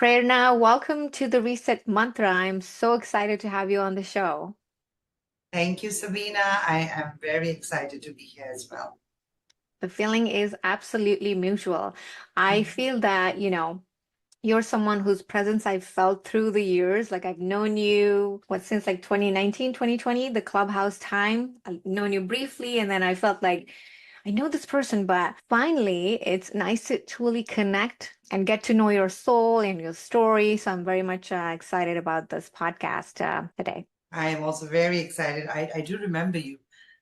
Prayerna, welcome to the Reset Mantra. I'm so excited to have you on the show. Thank you, Sabina. I am very excited to be here as well. The feeling is absolutely mutual. I Mhm. feel that, you're someone whose presence I've felt through the years. Like I've known you, since like 2019, 2020, the Clubhouse time. I've known you briefly, and then I felt like I know this person, but finally, it's nice to truly connect and get to know your soul and your story. So I'm very much excited about this podcast today. I am also very excited. I do remember you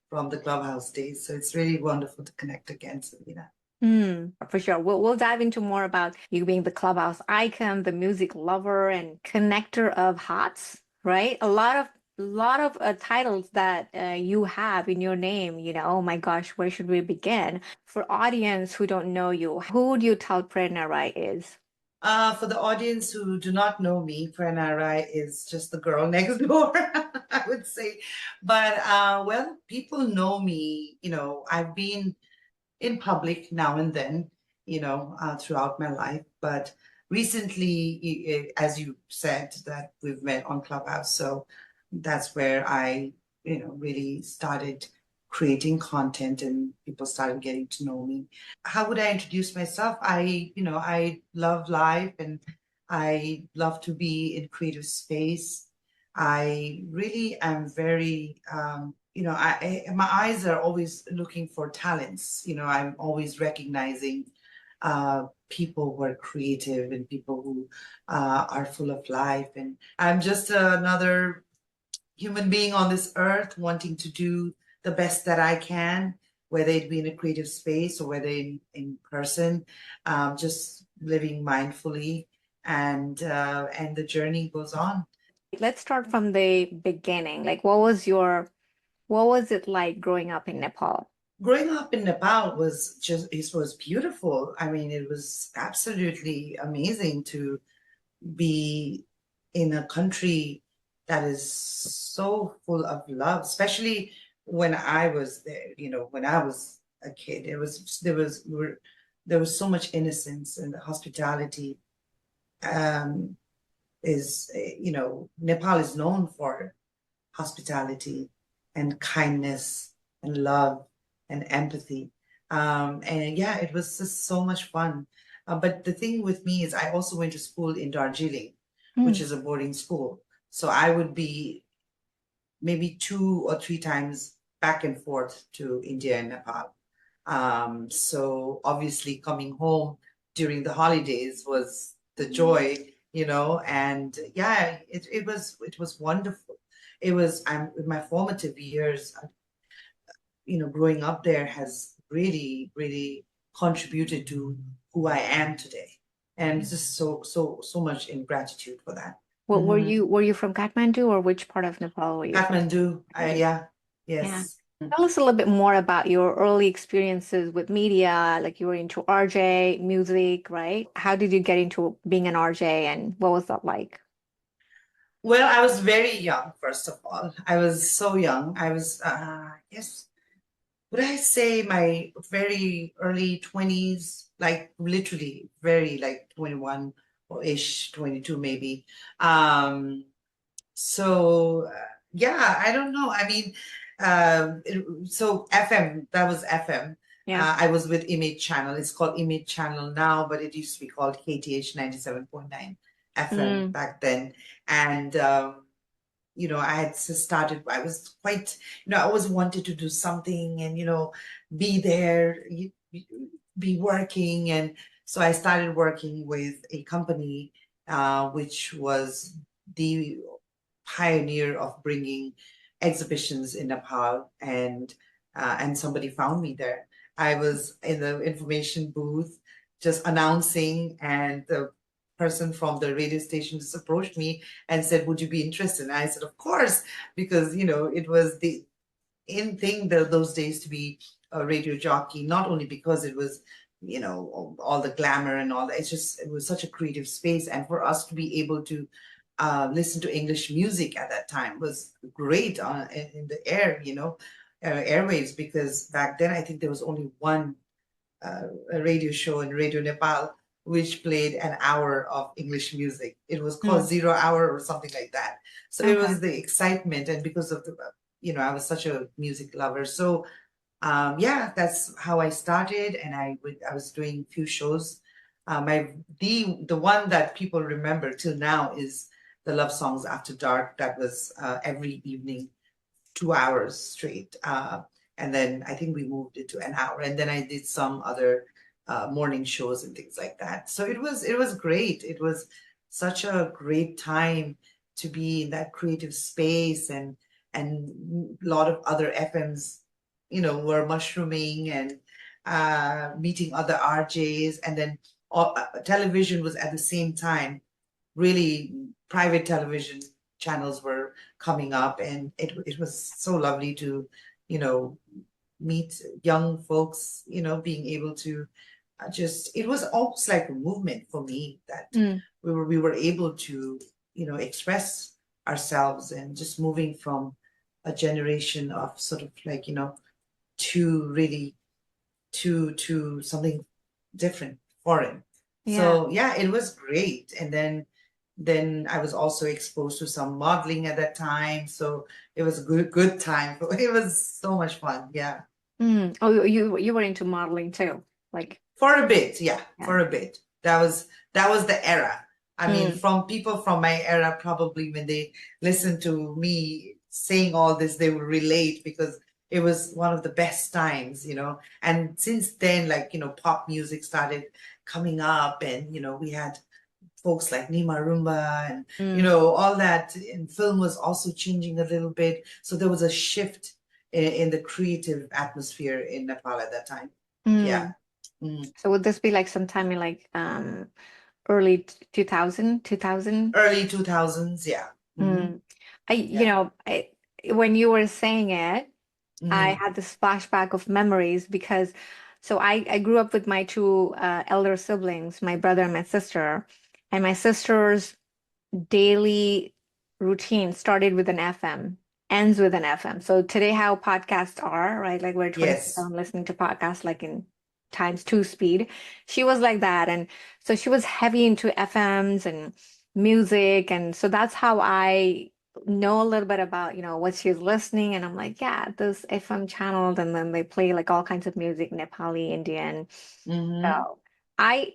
from the Clubhouse days, so it's really wonderful to connect again, Sabina. For sure. We'll dive into more about you being the Clubhouse icon, the music lover, and connector of hearts, right? A lot of titles that you have in your name. Oh my gosh, where should we begin? For audience who don't know you, who do you tell Prerna Rai is? For the audience who do not know me, Prayerna Rai is just the girl next door, I would say. But well, people know me. I've been in public now and then, throughout my life. But recently, as you said, that we've met on Clubhouse. So that's where I, really started creating content and people started getting to know me. How would I introduce myself? I love life and I love to be in creative space. I really am very, my eyes are always looking for talents. I'm always recognizing people who are creative and people who are full of life. And I'm just another human being on this earth wanting to do the best that I can, whether it be in a creative space or whether in person, just living mindfully and the journey goes on. Let's start from the beginning. Like, what was it like growing up in Nepal? Growing up in Nepal it was beautiful. I mean, it was absolutely amazing to be in a country that is so full of love, especially when I was there, when I was a kid. There was so much innocence and the hospitality um Nepal is known for hospitality and kindness and love and empathy. And yeah, it was just so much fun. But the thing with me is I also went to school in Darjeeling, which Hmm. is a boarding school. So I would be maybe 2 or 3 times back and forth to India and Nepal. So obviously coming home during the holidays was the joy, and yeah, it was wonderful. I'm in my formative years, growing up there has really, really contributed to who I am today. And just so much in gratitude for that. What were Mhm. you from Kathmandu or which part of Nepal were you from? Kathmandu, Kathmandu. yeah, Yeah. yes. Tell us a little bit more about your early experiences with media, like you were into RJ, music, right? How did you get into being an RJ and what was that like? Well, I was very young, first of all. I was so young. I was, yes, would I say my very early 20s, like literally very like 21 or ish, 22 maybe. Um, yeah, I don't know. I mean, so FM, that was FM. Yeah. I was with Image Channel. It's called Image Channel now, but it used to be called KTH 97.9 FM Mm. back then. And I had just started, I was quite, I always wanted to do something and, be there, be working. And so I started working with a company, which was the pioneer of bringing exhibitions in Nepal, and somebody found me there. I was in the information booth just announcing, and the person from the radio station just approached me and said, "Would you be interested?" And I said, "Of course," because it was the in thing those days to be a radio jockey, not only because it was all the glamour and all that. It was such a creative space, and for us to be able to listen to English music at that time was great in the airwaves, because back then I think there was only one a radio show in Radio Nepal, which played an hour of English music. It was called Mm. 0 Hour or something like that. So it Okay. was the excitement, and because of the, I was such a music lover. So yeah, that's how I started, and I was doing a few shows. The one that people remember till now is the Love Songs After Dark. That was every evening, 2 hours straight. And then I think we moved it to an hour, and then I did some other morning shows and things like that. So it was great. It was such a great time to be in that creative space, and a lot of other FMs, were mushrooming, and meeting other RJs, and then television was at the same time. Really, private television channels were coming up, and it was so lovely to, you know, meet young folks, being able to just, it was almost like a movement for me that Mm. we were able to, express ourselves, and just moving from a generation of sort of like, to really to something different, foreign. Yeah. So yeah, it was great. And then I was also exposed to some modeling at that time. So it was a good time. It was so much fun. Yeah. Mm. Oh, you were into modeling too. Like, For a bit, yeah, yeah. for a bit. That was the era. I mean, Mm. from people from my era, probably when they listen to me saying all this, they will relate, because it was one of the best times. And since then, like, pop music started coming up, and we had folks like Nima Rumba, and Mm. all that. And film was also changing a little bit. So there was a shift in the creative atmosphere in Nepal at that time. Yeah. Mm. Mm. So would this be like sometime in like early 2000, 2000? Early 2000s, yeah. Hmm. Mm. I, you Yeah. know, I, when you were saying it, I Hmm. had this flashback of memories because so I grew up with my two elder siblings, my brother and my sister, and my sister's daily routine started with an FM, ends with an FM. So today, how podcasts are, right? Like we're Yes. 24/7 listening to podcasts like in times two speed. She was like that. And so she was heavy into FMs and music. And so that's how I know a little bit about, what she's listening. And I'm like, yeah, this FM channel. And then they play like all kinds of music, Nepali, Indian. Hmm. So I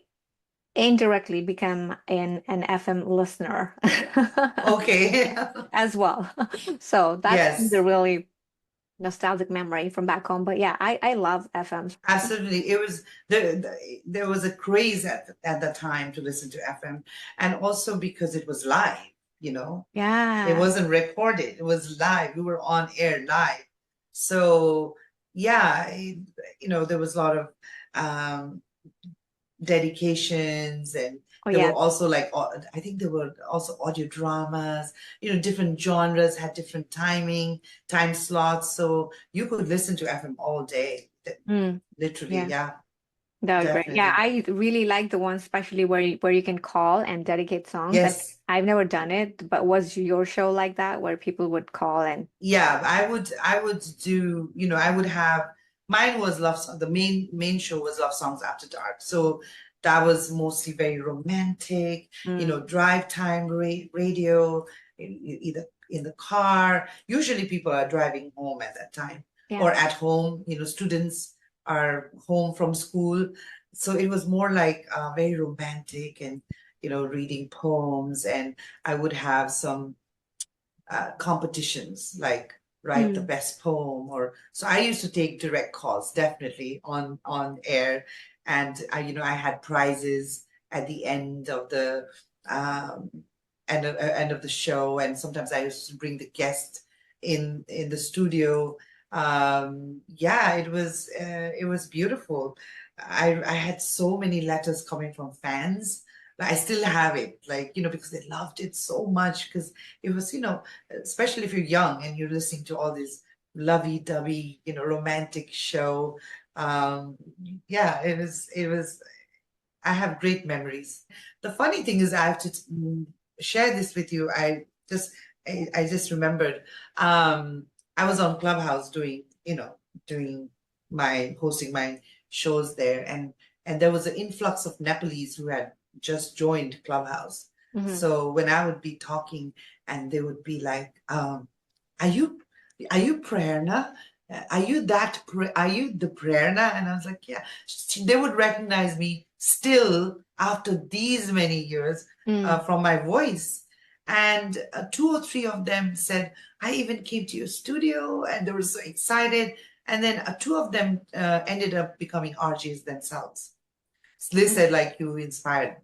indirectly become an FM listener Okay. as well. So that's the Yes. really nostalgic memory from back home. But yeah, I love FMs. Absolutely. It was there was a craze at the time to listen to FM, and also because it was live. It Yeah. wasn't recorded. It was live. We were on air live. So yeah, there was a lot of um dedications, and Oh there were yeah. also like I think there were also audio dramas. Different genres had different time slots, so you could listen to FM all day. Mm, Literally, yeah. yeah, That was great. Yeah, definitely. I really like the ones, especially where you can call and dedicate songs. And Yes. I've never done it, but was your show like that where people would call and Yeah, I would do, I would have, mine was love song. The main show was Love Songs After Dark. So that was mostly very romantic, mm, drive time radio, either in the car. Usually people are driving home at that time, yeah. or at home, students are home from school. So it was more like very romantic, and reading poems, and I would have some competitions, like write the Mm, best poem. Or so I used to take direct calls, definitely on air. And I had prizes at the end of the um end of the show. And sometimes I used to bring the guest in the studio. Yeah, it was beautiful. I had so many letters coming from fans. I still have it, like, because they loved it so much, because it was, especially if you're young and you're listening to all this lovey-dovey, romantic show. Um, yeah, it was, I have great memories. The funny thing is, I have to share this with you. I just remembered. Um, I was on Clubhouse doing my hosting my shows there, and and there was an influx of Nepalese who had just joined Clubhouse. So when I would be talking, and they would be like, "Are you Prayerna? Are you the Prayerna?" And I was like, "Yeah." They would recognize me still after these many years from my voice. And two or three of them said, "I even came to your studio," and they were so excited. And then two of them ended up becoming RJs themselves. So they said, like, you inspired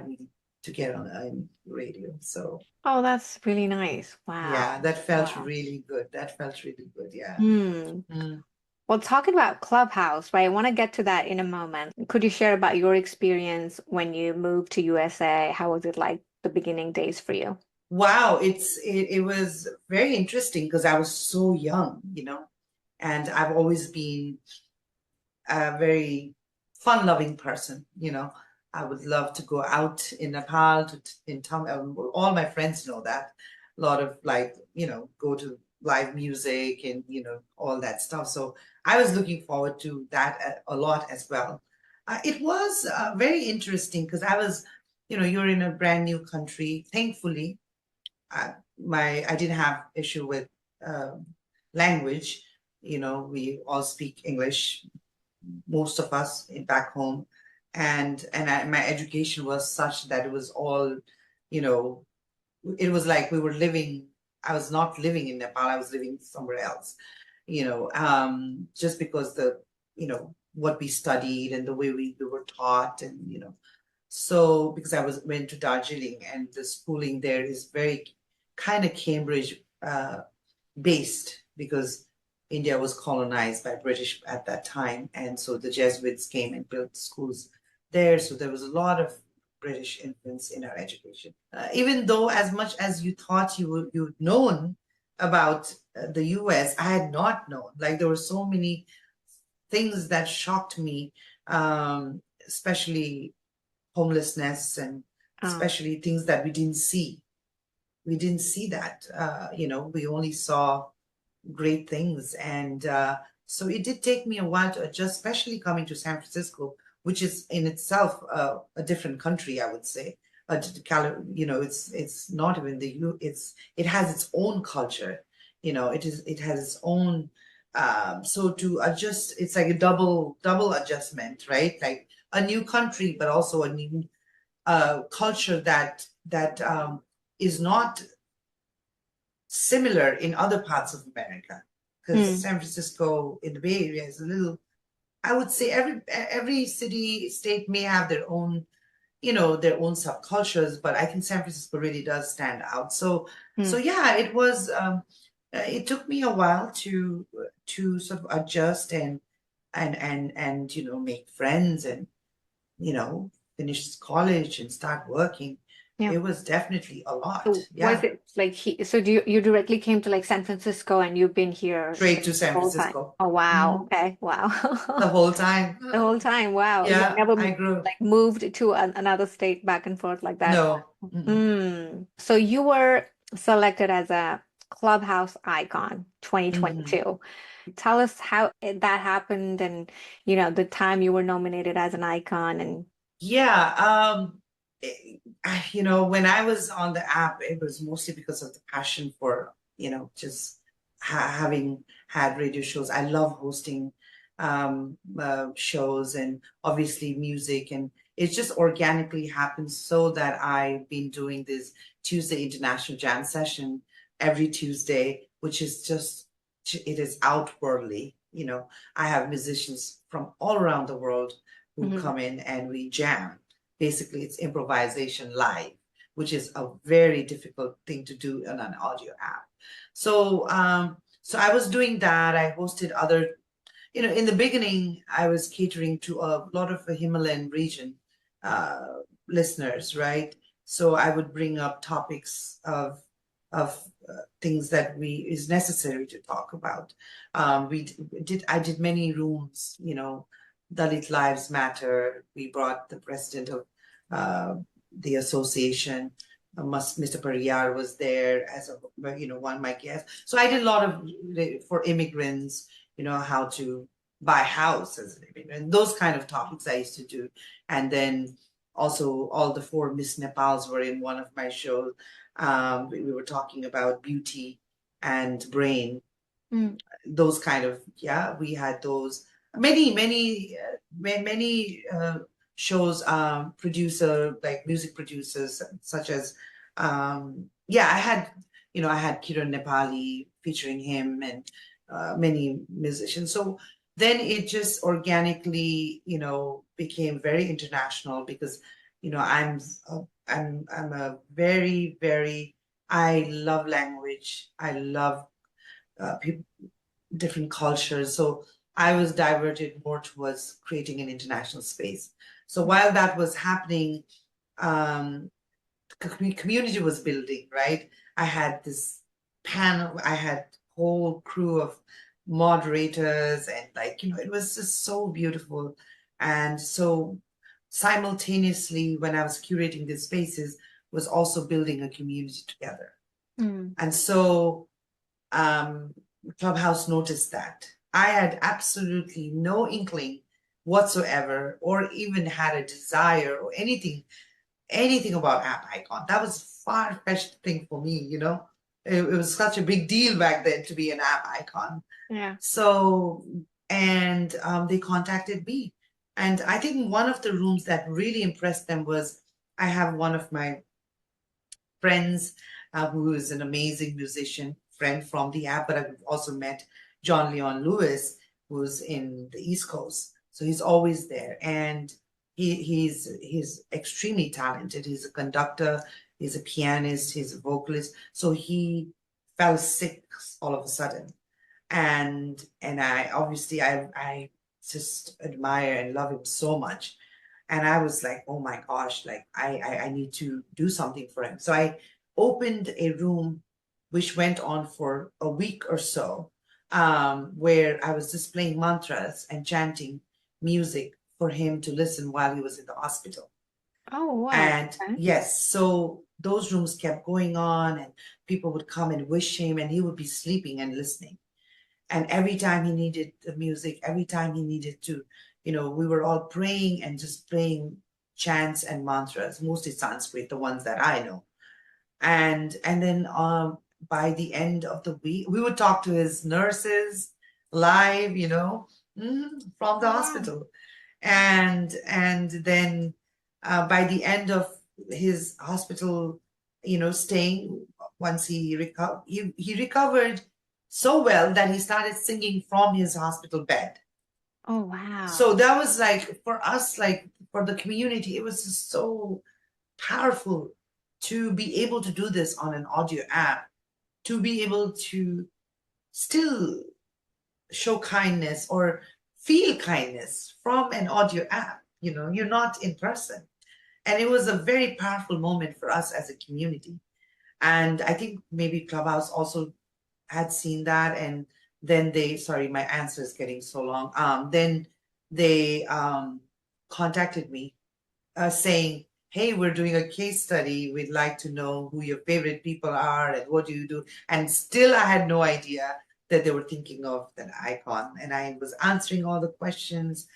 me to get on radio. So Oh, that's really nice. yeah, Wow. that felt Wow. really good. That felt really good. Yeah. Hmm. Mm. Well, talking about Clubhouse, right? I want to get to that in a moment. Could you share about your experience when you moved to USA? How was it like the beginning days for you? Wow, it was very interesting because I was so young, and I've always been a very fun-loving person, I would love to go out in Nepal in town. All my friends know that. A lot of, like, go to live music and all that stuff. So I was looking forward to that a lot as well. It was very interesting because you're in a brand new country. Thankfully, I didn't have issue with um, language. We all speak English, most of us back home, and my education was such that it was all, you know, it was like we were living. I was not living in Nepal. I was living somewhere else. Just because what we studied and the way we were taught, and so because I went to Darjeeling, and the schooling there is very kind of Cambridge based, because India was colonized by British at that time, and so the Jesuits came and built schools there. So there was a lot of British influence in our education. Even though, as much as you thought you'd known about the U.S., I had not known. Like, there were so many things that shocked me, especially homelessness, and Oh. especially things that we didn't see. We didn't see that. We only saw great things. And so it did take me a while to adjust, especially coming to San Francisco, which is in itself a different country, I would say. It's not even the U. It has its own culture. It has its own. So to adjust, it's like a double adjustment, right? Like a new country, but also a new culture that is not similar in other parts of America, because Mm. San Francisco in the Bay Area is a little, I would say every city state may have their own subcultures, but I think San Francisco really does stand out. So Mm. yeah, it took me a while to sort of adjust and make friends, and finish college and start working. Yeah. It was definitely a lot. So was Yeah. it like so you directly came to like San Francisco and you've been here Straight like to the San whole time? Francisco. Oh wow. Mhm. Okay. Wow. The whole time. The whole time. Wow. You Yeah, never I grew. like moved to another state back and forth like that. No. Mm-mm. Mm. So you were selected as a Clubhouse icon Mhm. 2022. Tell us how that happened and the time you were nominated as an icon and Yeah. When I was on the app, it was mostly because of the passion for, just having had radio shows. I love hosting shows, and obviously music, and it just organically happened, so that I've been doing this Tuesday International Jam session every Tuesday, which is just, it is outwardly. I have musicians from all around the world who Mhm. come in, and we jam. Basically, it's improvisation live, which is a very difficult thing to do on an audio app. So I was doing that. I hosted other, in the beginning, I was catering to a lot of the Himalayan region uh, listeners, right? So I would bring up topics of things that we is necessary to talk about. I did many rooms, Dalit Lives Matter. We brought the president of uh, the association. Mr. Pariyar was there as one of my guests. So I did a lot of for immigrants, how to buy house as an immigrant. Those kind of topics I used to do. And then also all the four Miss Nepals were in one of my shows. We were talking about beauty and brain, Mm. those kind of, yeah, we had those many shows, producer, like music producers such as, yeah, I had Kiran Nepali featuring him, and many musicians. So then it just organically, became very international, because I'm a very, very, I love language. I love people, different cultures. So I was diverted more towards creating an international space. So while that was happening, um, community was building, right? I had this panel, I had whole crew of moderators, and like, it was just so beautiful. And so simultaneously, when I was curating these spaces, was also building a community together. Mm. And so um, Clubhouse noticed that. I had absolutely no inkling whatsoever, or even had a desire or anything about App Icon. That was a far-fetched thing for me. It was such a big deal back then to be an App Icon. Yeah. So, and they contacted me. And I think one of the rooms that really impressed them was, I have one of my friends, who is an amazing musician, friend from the app, but I've also met John Leon Lewis, who's in the East Coast. So he's always there. And he's extremely talented. He's a conductor, he's a pianist, he's a vocalist. So he fell sick all of a sudden. And I obviously I just admire and love him so much. And I was like, oh my gosh, like I need to do something for him. So I opened a room which went on for a week or so, where I was just playing mantras and chanting music for him to listen while he was in the hospital. Oh, wow. And Okay. yes, so those rooms kept going on, and people would come and wish him, and he would be sleeping and listening. And every time he needed the music, every time he needed to, we were all praying and just playing chants and mantras, mostly Sanskrit, the ones that I know. And then by the end of the week, we would talk to his nurses live, from the Oh, wow. hospital. And then by the end of his hospital, staying, once he recovered so well that he started singing from his hospital bed. Oh, wow. So that was like, for us, like for the community, it was just so powerful to be able to do this on an audio app, to be able to still show kindness or feel kindness from an audio app. You're not in person. And it was a very powerful moment for us as a community. And I think maybe Clubhouse also had seen that. And then sorry, my answer is getting so long. Then they contacted me, saying, hey, we're doing a case study. We'd like to know who your favorite people are and what do you do. And still, I had no idea that they were thinking of that icon. And I was answering all the questions.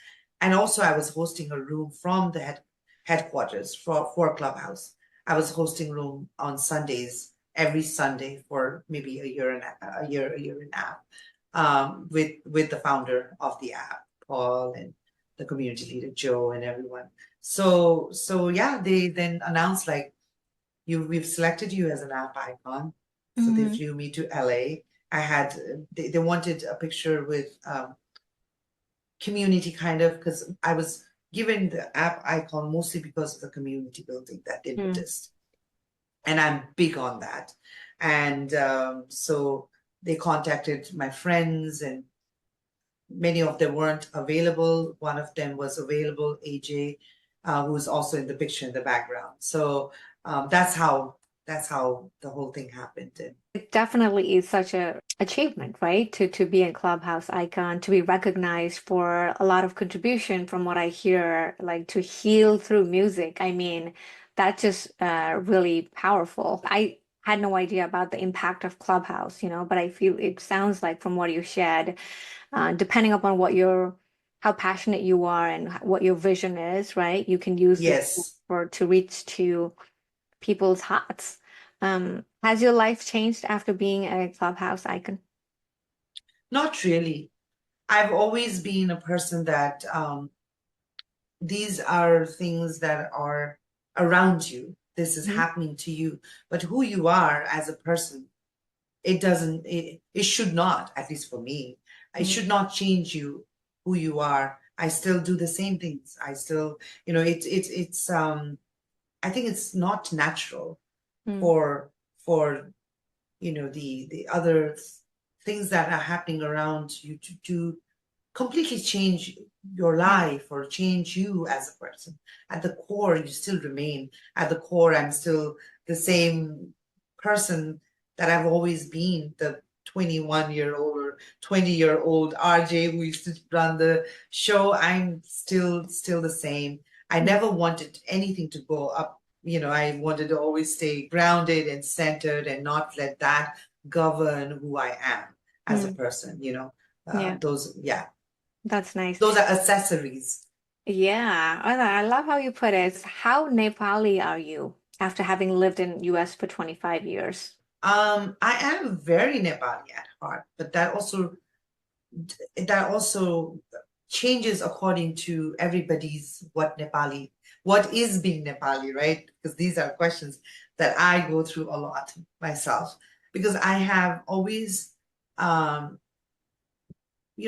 And also, I was hosting a room from the headquarters for Clubhouse. I was hosting room on Sundays, every Sunday for maybe a year and a half, with the founder of the app, Paul, and the community leader Joe, and everyone. So yeah, they then announced, like, we've selected you as an app icon. So they Mm. flew me to LA. They wanted a picture with community, kind of, because I was given the app icon mostly because of the community building that they Mm. noticed. And I'm big on that. And so they contacted my friends, and many of them weren't available. One of them was available, AJ, who was also in the picture in the background. So that's how the whole thing happened. And It definitely is such a achievement, right? To be a Clubhouse icon, to be recognized for a lot of contribution from what I hear, like to heal through music. I mean, that's just really powerful. I had no idea about the impact of Clubhouse, but I feel it sounds like from what you shared, depending upon what your how passionate you are and what your vision is, right? You can use this Yes. for to reach to people's hearts. Has your life changed after being a Clubhouse icon? Not really. I've always been a person that these are things that are around you. This is Mhm. happening to you. But who you are as a person, it should not, at least for me, it Mm, should not change you, who you are. I still do the same things. I still, it's I think it's not natural mm, for for the other things that are happening around you to completely change your yeah. life or change you as a person. At the core, you still remain. At the core, I'm still the same person that I've always been, the 21-year-old or 20-year-old RJ who used to run the show. I'm still the same. I Mm, never wanted anything to go up. I wanted to always stay grounded and centered and not let that govern who I am as a mm, person, yeah, yeah, that's nice. those are accessories. Yeah, I love how you put it. How Nepali are you after having lived in US for 25 years? I am very Nepali at heart, but that also changes according to everybody's what is being Nepali, right? Because these are questions that I go through a lot myself. Because I have always, um,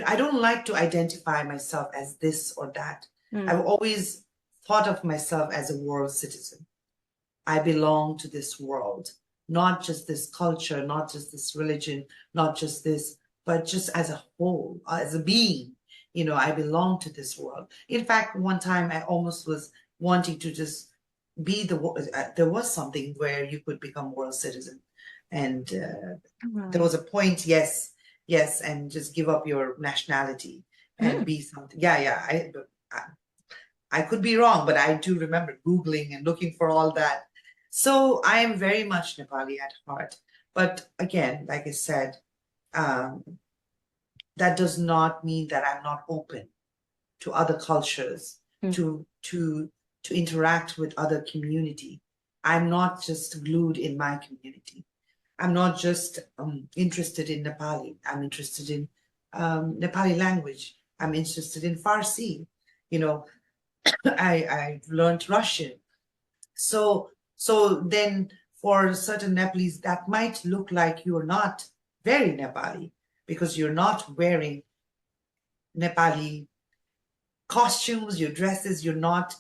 I don't like to identify myself as this or that. Mm, I've always thought of myself as a world citizen. I belong to this world, not just this culture, not just this religion, not just this, but just as a whole, as a being. I belong to this world. In fact, one time I almost was wanting to just there was something where you could become world citizen. And there really? was a point, yes, yes, and just give up your nationality and Mm, be something. Yeah, yeah. I could be wrong, but I do remember Googling and looking for all that. So I am very much Nepali at heart. But again, like I said, um, that does not mean that I'm not open to other cultures, mm, to interact with other community. I'm not just glued in my community. I'm not just interested in Nepali. I'm interested in Nepali language. I'm interested in Farsi. You know, I've learned Russian. So then for certain Nepalese, that might look like you're not very Nepali because you're not wearing Nepali costumes, your dresses, you're not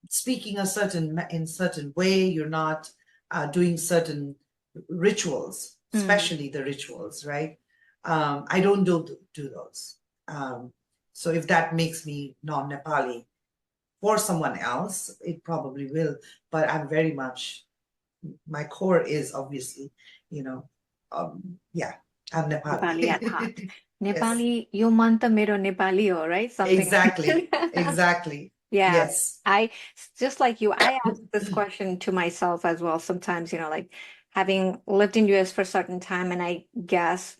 speaking in certain way, you're not doing certain rituals, mm. especially the rituals, right? I don't do those. Um, so if that makes me non-Nepali, for someone else, it probably will. But I'm very much, my core is obviously, you know, yeah, I'm Nepali at Nepali. heart. Yes, Nepali, yo man ta mero Nepali ho, right? Something exactly, like that. exactly. Yeah, Yes, I just like you, I ask this question to myself as well sometimes, like having lived in US for a certain time, and I guess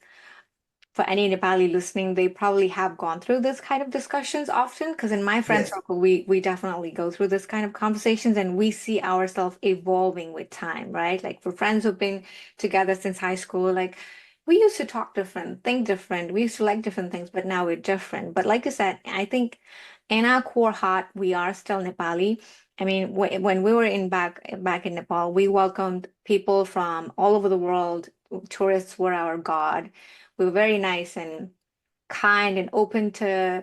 for any Nepali listening, they probably have gone through this kind of discussions often. Because in my friend yes, circle, we definitely go through this kind of conversations, and we see ourselves evolving with time, right? Like for friends who've been together since high school, like we used to talk different, think different, we used to like different things, but now we're different. But like I said, I think in our core heart, we are still Nepali. I mean, when we were in back in Nepal, we welcomed people from all over the world. Tourists were our god. We were very nice and kind and open to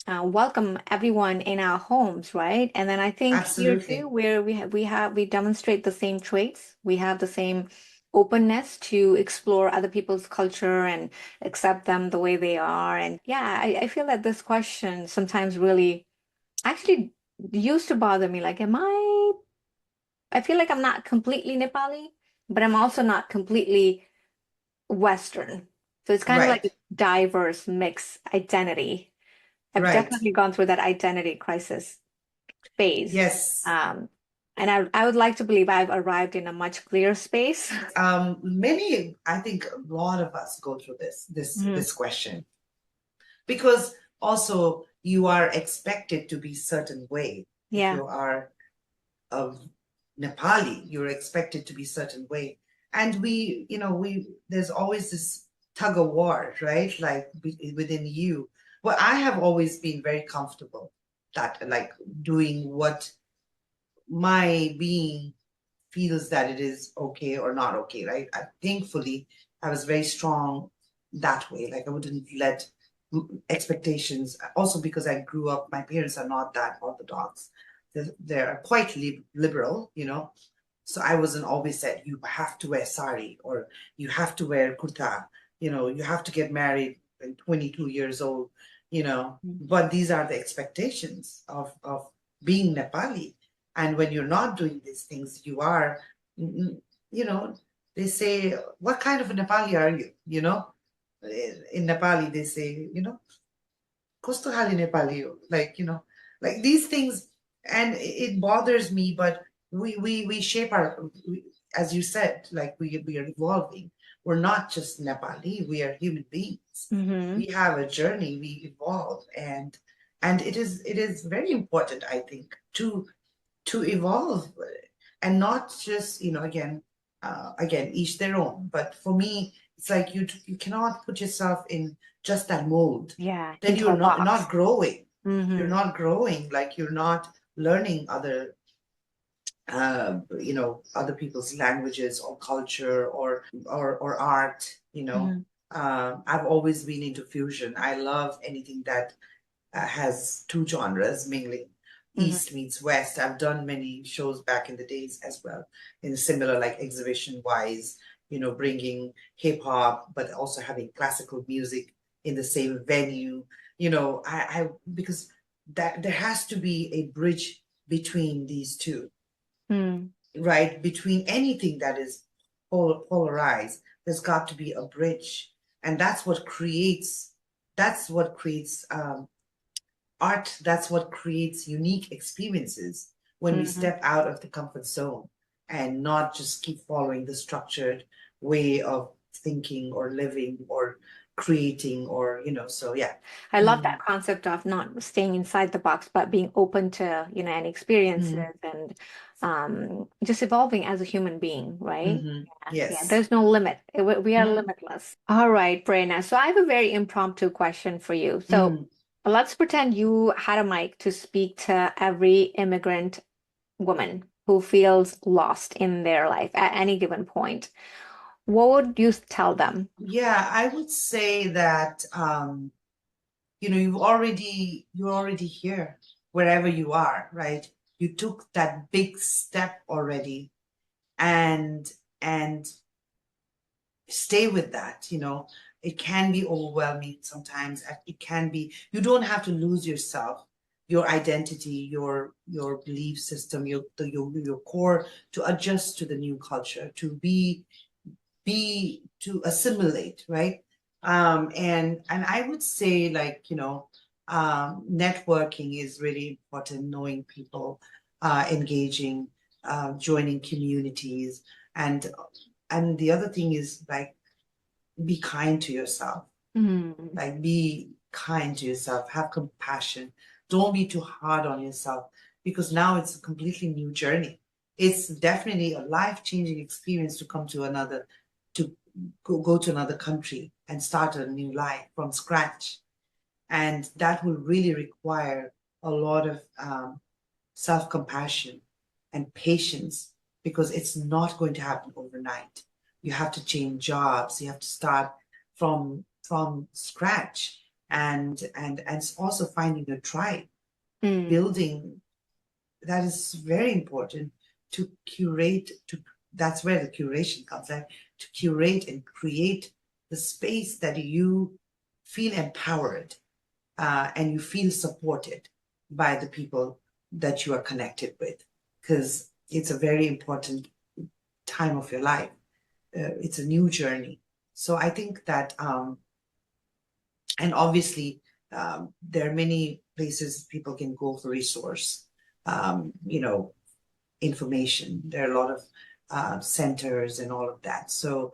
welcome everyone in our homes, right? And then I think here too, absolutely. where we demonstrate the same traits. We have the same openness to explore other people's culture and accept them the way they are. And yeah, I feel that this question sometimes really actually used to bother me. Like, I feel like I'm not completely Nepali, but I'm also not completely Western. So it's kind of like Right, a diverse mix identity. I've right. definitely gone through that identity crisis phase. Yes. Um, and I would like to believe I've arrived in a much clearer space. I think a lot of us go through this Mm, question because also you are expected to be certain way. If Yeah. you are of Nepali, you're expected to be certain way. And there's always this tug of war, right? Like within you. Well, I have always been very comfortable that like doing what my being feels that it is okay or not okay, right? Thankfully, I was very strong that way. Like I wouldn't let expectations, also because I grew up, my parents are not that orthodox. They're quite liberal, So I wasn't always said, you have to wear sari or you have to wear kurta, you have to get married at 22 years old, But these are the expectations of being Nepali. And when you're not doing these things, you are, you know, they say, what kind of a Nepali are you? In Nepali, they say, Kosto hali Nepali ho? Like these things, and it bothers me, but we shape as you said, like we are evolving. We're not just Nepali, we are human beings. Mm-hmm. We have a journey, we evolve, and it is very important, I think, to evolve and not just again each their own, but for me it's like you cannot put yourself in just that mold. Yeah, Then into you're a not you're box. not growing. You're Mm-hmm. not growing, like you're not learning other people's languages or culture or art. Mm-hmm. I've always been into fusion. I love anything that has two genres mingling, Mm-hmm. East meets West. I've done many shows back in the days as well, in similar like exhibition wise, bringing hip hop, but also having classical music in the same venue. I because that there has to be a bridge between these two, Mm-hmm. right? Between anything that is polarized, there's got to be a bridge, and that's what creates art. That's what creates unique experiences when we Mm-hmm. step out of the comfort zone and not just keep following the structured way of thinking or living or creating so yeah. I love Mm, that concept of not staying inside the box, but being open to, and experiences mm, and just evolving as a human being, right? Yeah, yeah. yes. There's no limit. We are Mm, limitless. All right, Prerna. So I have a very impromptu question for you. So mm. let's pretend you had a mic to speak to every immigrant woman who feels lost in their life at any given point. What would you tell them? Yeah, I would say that you're already here wherever you are, right? You took that big step already, and and stay with that. It can be overwhelming sometimes. It can be, you don't have to lose yourself, your identity, your belief system, your core, to adjust to the new culture, to to assimilate, right? And I would say, like, networking is really important, knowing people, engaging, joining communities, and and the other thing is, like, be kind to yourself. Mm, Like, be kind to yourself, have compassion. Don't be too hard on yourself, because now it's a completely new journey. It's definitely a life-changing experience to come to to go to another country and start a new life from scratch. And that will really require a lot of self-compassion and patience, because it's not going to happen overnight. You have to change jobs. You have to start from scratch, and also finding a tribe, mm, building. That is very important to curate. That's where the curation comes in, to curate and create the space that you feel empowered, and you feel supported by the people that you are connected with, because it's a very important time of your life. It's a new journey. So I think that, and obviously, there are many places people can go for resource, information. There are a lot of centers and all of that. So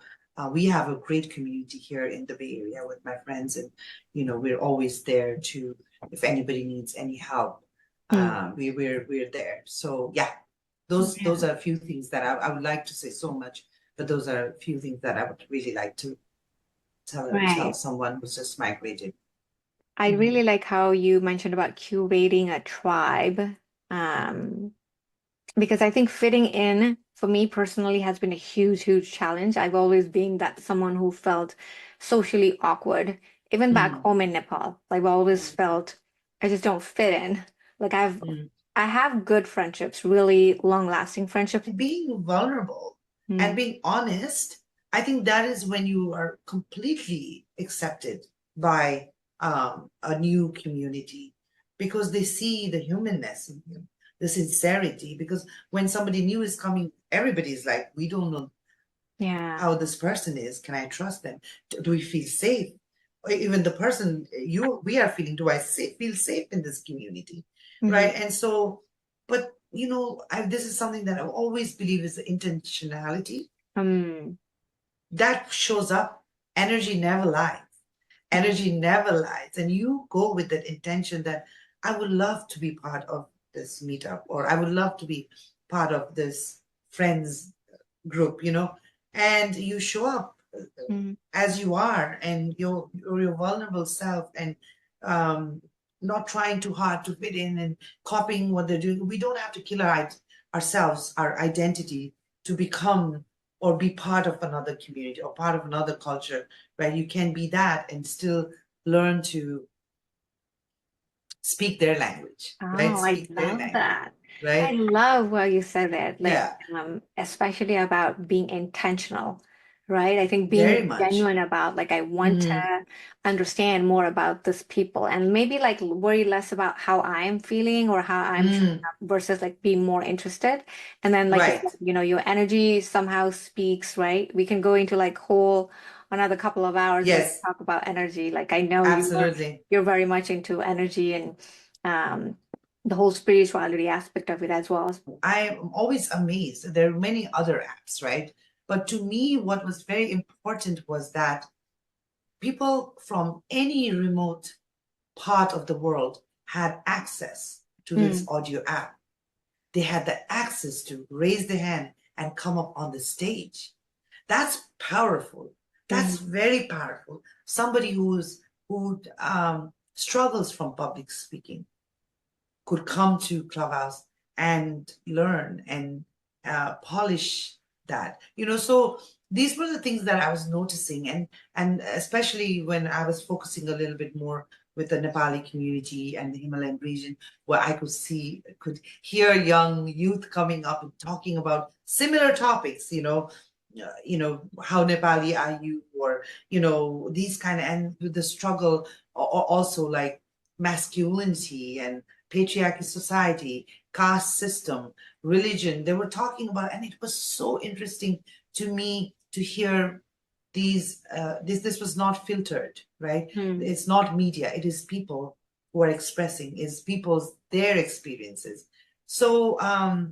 we have a great community here in the Bay Area with my friends, and we're always there to if anybody needs any help, Mm. we're there. So yeah, those Yeah. are a few things that I would like to say so much, but those are a few things that I would really like to tell Right. someone who's just migrated. I Mhm. really like how you mentioned about curating a tribe. Um, because I think fitting in for me personally has been a huge, huge challenge. I've always been that someone who felt socially awkward. Even back Mm, home in Nepal, I've always mm, felt I just don't fit in. Like mm. I have good friendships, really long-lasting friendships. Being vulnerable and Mm. being honest, I think that is when you are completely accepted by a new community because they see the humanness in you, the sincerity. Because when somebody new is coming, everybody's like, we don't know Yeah. how this person is. Can I trust them? Do we feel safe? Or even the person we are feeling, do I feel safe in this community? Hmm. Right. And so, but this is something that I always believe is the intentionality Um, that shows up. Energy never lies. yeah. Energy never lies. And you go with that intention that I would love to be part of this meetup, or I would love to be part of this friends group, and you show up Mm. as you are, and your vulnerable self, and um, not trying too hard to fit in and copying what they're doing. We don't have to kill ourselves, our identity, to become or be part of another community or part of another culture, right? You can be that and still learn to speak their language, right? Oh, I Speak their love language, that. I right? love what you said that, like, Yeah, especially about being intentional, right? I think very being much. genuine about, like, I want Mm, to understand more about this people and maybe like worry less about how I'm feeling or how I'm showing mm, up versus like being more interested. And then, like you said, right. your energy somehow speaks, right? We can go into like whole another couple of hours when we Yes, talk about energy. Like, I know absolutely. you're very much into energy and um, the whole spirituality aspect of it as well. I am always amazed. There are many other apps, right? But to me, what was very important was that people from any remote part of the world had access to this Mm, audio app. They had the access to raise their hand and come up on the stage. That's powerful. That's mm, very powerful. Somebody who struggles from public speaking could come to Clubhouse and learn and polish that. So these were the things that I was noticing, and especially when I was focusing a little bit more with the Nepali community and the Himalayan region, where I could hear young youth coming up and talking about similar topics. How Nepali are you, or these kind of, and with the struggle, also like masculinity and patriarchy society, caste system, religion. They were talking about, and it was so interesting to me to hear these. This was not filtered, right? mm, It's not media. It is people who are expressing. Is people's their experiences. So I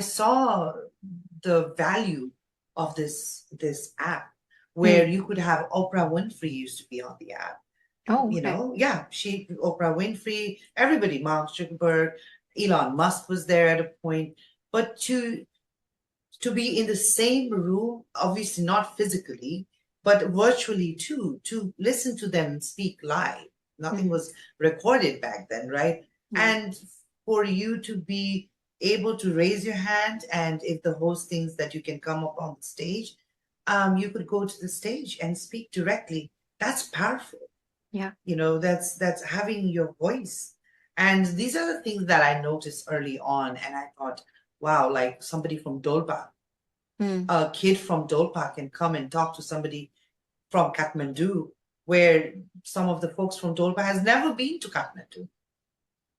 saw the value of this app where mm. you could have Oprah Winfrey used to be on the app. Oh, okay. Yeah, Oprah Winfrey, everybody, Mark Zuckerberg, Elon Musk was there at a point, but to be in the same room, obviously not physically, but virtually too, to listen to them speak live. Nothing Mm, was recorded back then, right? right. And for you to be able to raise your hand, and if the host thinks that you can come up on the stage, you could go to the stage and speak directly. That's powerful. Yeah. That's having your voice. And these are the things that I noticed early on, and I thought, wow, like somebody from Dolpa, Mm, a kid from Dolpa can come and talk to somebody from Kathmandu, where some of the folks from Dolpa has never been to Kathmandu,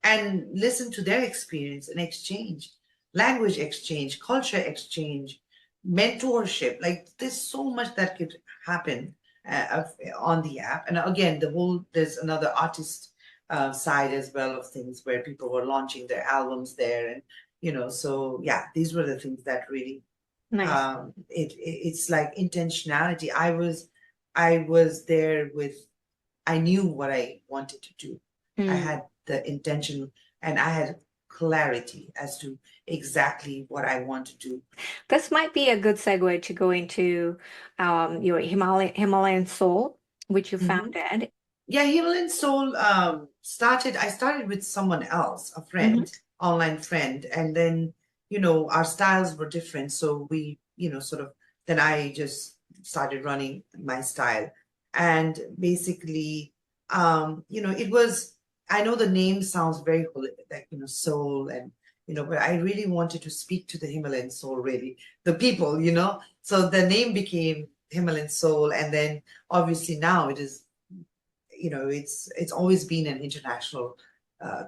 and listen to their experience and exchange, language exchange, culture exchange, mentorship. Like there's so much that could happen on the app. And again, there's another artist side as well of things where people were launching their albums there, and so yeah, these were the things that really nice. it's like intentionality. I was there with I knew what I wanted to do. I Mm. had the intention and I had clarity as to exactly what I want to do. This might be a good segue to go into your Himalayan soul, which you Mhm. founded. Yeah, Himalayan Soul I started with someone else, a Hmm. friend, online friend, and then, our styles were different. So we, sort of, then I just started running my style. And basically, it was, I know the name sounds very like, soul and, but I really wanted to speak to the Himalayan soul, really, the people, So the name became Himalayan Soul. And then obviously now it is, it's always been an international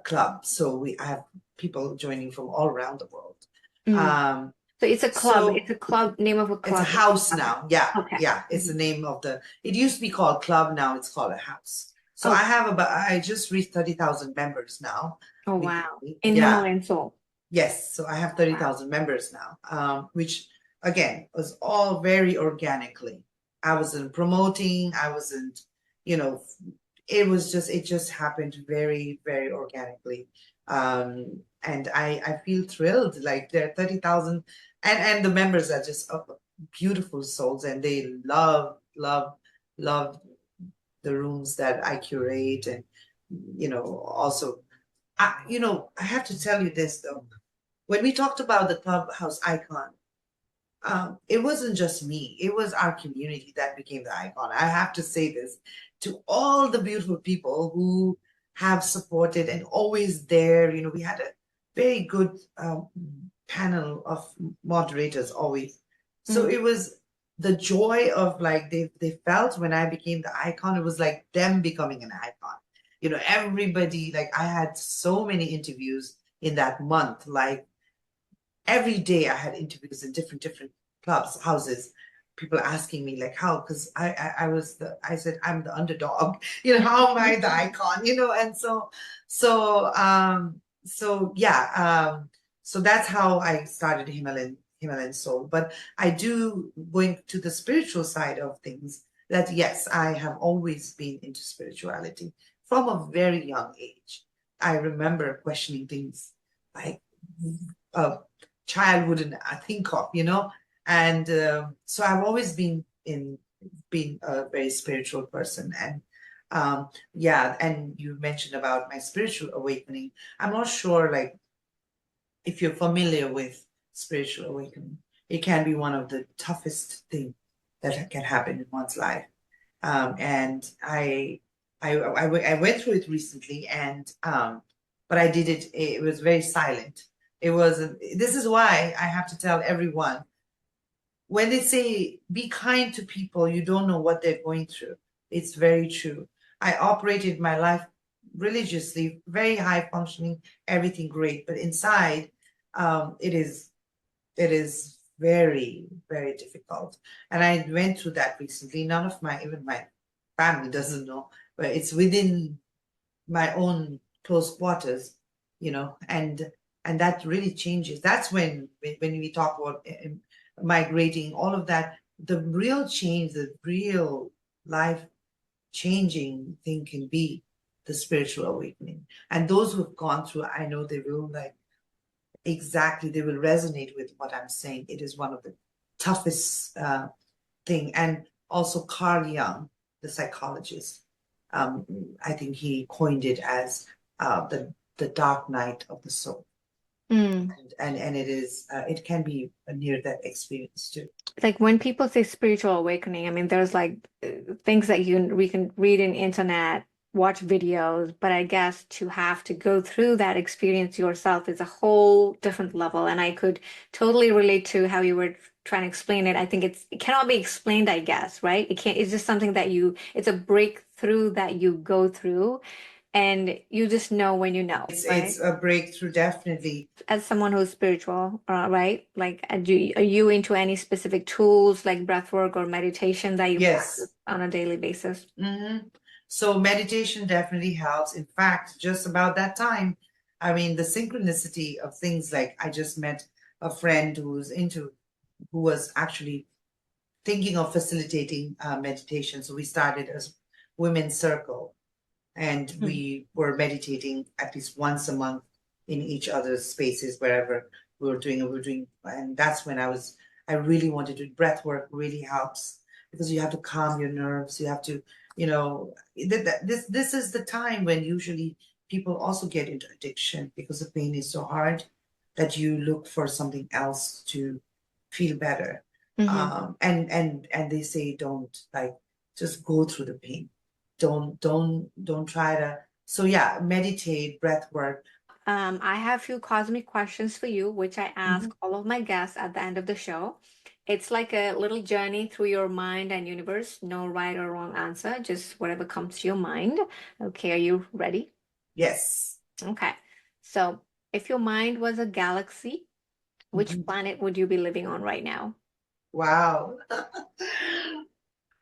club. So I have people joining from all around the world. Mm. Um, So it's a club. It's so a club, name of a it's a club that you house founded. now. Yeah, Okay. yeah. It's the Mhm. name of it used to be called club. Now it's called a house. So Oh, I just reached 30,000 members now. oh wow. Recently. In Yeah. Himalayan soul. Yes. So I have Wow. 30,000 members now, which again was all very organically. I wasn't promoting. I wasn't, you know, it just happened very, very organically. And I feel thrilled. Like there are 30,000 and the members are just beautiful souls and they love the rooms that I curate and also I have to tell you this though. When we talked about the clubhouse icon, it wasn't just me, it was our community that became the icon. I have to say this to all the beautiful people who have supported and always there. We had a very good panel of moderators always. So Mm. it was the joy of like they felt when I became the icon, it was like them becoming an icon. Everybody, like I had so many interviews in that month, like every day I had interviews in different clubs, houses, people asking me like how, because I said I'm the underdog, how am I the icon, and so yeah, so that's how I started Himalayan Soul. But I do going to the spiritual side of things, that yes, I have always been into spirituality from a very young age. I remember questioning things like uh, child wouldn't think of, And so I've always been a very spiritual person. And yeah, and you mentioned about my spiritual awakening. I'm not sure, like, if you're familiar with spiritual awakening. It can be one of the toughest things that can happen in one's life. And I went through it recently, and but I did it. It was very silent. It was. This is why I have to tell everyone, when they say be kind to people, you don't know what they're going through. It's very true. I operated my life religiously, very high functioning, everything great, but inside, it is very, very difficult. And I went through that recently. None of even my family doesn't know, but it's within my own close quarters, and that really changes. That's when we talk about migrating, all of that, the real change, the real life changing thing can be the spiritual awakening. And those who have gone through, I know they will, like, exactly, they will resonate with what I'm saying. It is one of the toughest thing. And also Carl Jung, the psychologist, um, I think he coined it as the dark night of the soul. Mm. And it can be a near death experience too. Like when people say spiritual awakening, I mean, there's like things that we can read in internet, watch videos, but I guess to have to go through that experience yourself is a whole different level. And I could totally relate to how you were trying to explain it. I think it cannot be explained, I guess, right? It can't, it's just something that it's a breakthrough that you go through and you just know when you know, It's right? a breakthrough, definitely. As someone who's spiritual, right? Like, are you into any specific tools like breath work or meditation that you practice Yes. on a daily basis? So meditation definitely helps. In fact, just about that time, I mean, the synchronicity of things, like I just met a friend who was actually thinking of facilitating meditation. So we started as women's circle, and we were meditating at least once a month in each other's spaces wherever we were doing, and that's when I really wanted to. Breath work really helps because you have to calm your nerves. You have to, this is the time when usually people also get into addiction because the pain is so hard that you look for something else to feel better. And they say don't, like, just go through the pain. Don't try to. So yeah, meditate, breath work. I have a few cosmic questions for you, which I ask Mhm. all of my guests at the end of the show. It's like a little journey through your mind and universe. No right or wrong answer, just whatever comes to your mind. Okay, are you ready? Yes. Okay. So, if your mind was a galaxy, which Mhm. planet would you be living on right now? Wow.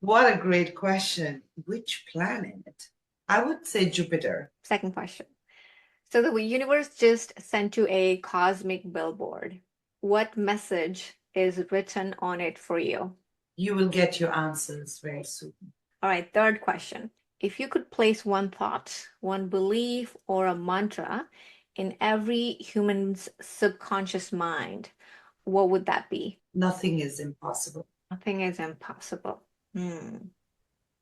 What a great question. Which planet? I would say Jupiter. Second question. So, the universe just sent you a cosmic billboard. What message is written on it for you? You will get your answers very soon. All right, third question. If you could place one thought, one belief, or a mantra in every human's subconscious mind, what would that be? Nothing is impossible. Nothing is impossible. Hmm.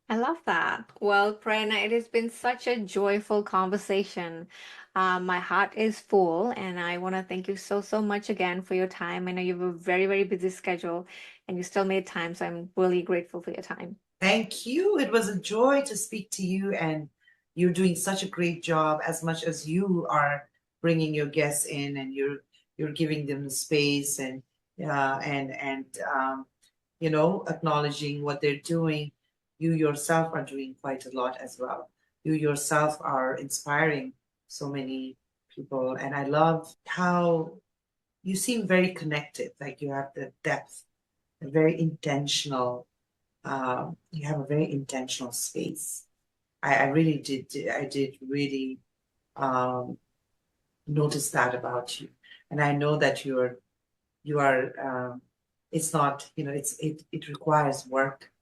I love that. Well, Prerna, it has been such a joyful conversation. My heart is full, and I want to thank you so, so much again for your time. I know you have a very, very busy schedule, and you still made time, so I'm really grateful for your time. Thank you. It was a joy to speak to you, and you're doing such a great job. As much as you are bringing your guests in, and you're giving them the space, and acknowledging what they're doing. You yourself are doing quite a lot as well. You yourself are inspiring so many people, and I love how you seem very connected. Like you have the depth, a very intentional. You have a very intentional space. I really I did really um, notice that about you, and I know that you are. It's not, it requires work,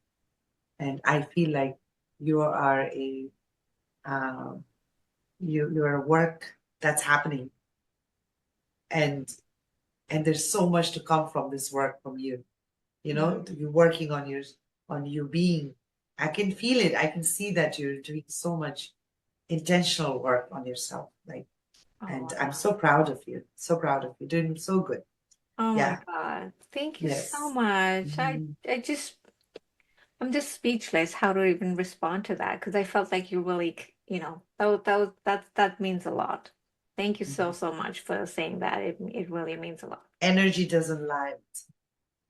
and I feel like you are um, you're a work that's happening, and there's so much to come from this work from you. You're working on you being. I can feel it. I can see that you're doing so much intentional work on yourself. Like, and I'm Oh, so proud of you. So proud of you. Doing so good. oh my Yeah. God. Thank you so Yes. much. Mhm. I'm just speechless how to even respond to that because I felt like you really, that means a lot. Thank you so, Mhm. so much for saying that. It really means a lot. Energy doesn't lie.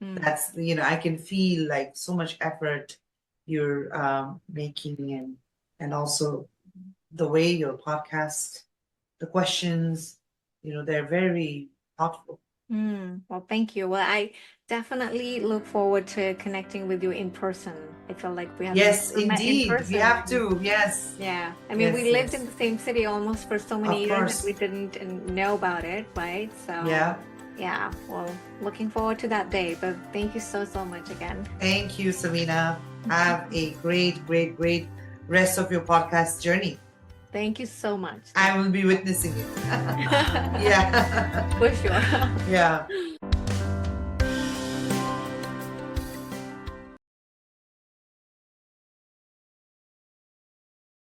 Mm. That's, I can feel like so much effort you're making, and also the way your podcast, the questions, they're very thoughtful. Well, thank you. Well, I definitely look forward to connecting with you in person. I feel like we have Yes, never met in indeed. We person. have to. Yes. Yeah. I mean, we Yes, lived in yes. the same city almost for so many Of years and we course. didn't know about it, right? So, Yeah. yeah. Well, looking forward to that day. But thank you so, so much again. Thank you, Samina. Have a great, great, great rest of your podcast journey. Thank you so much. I will be witnessing it. Yeah. For sure. Yeah.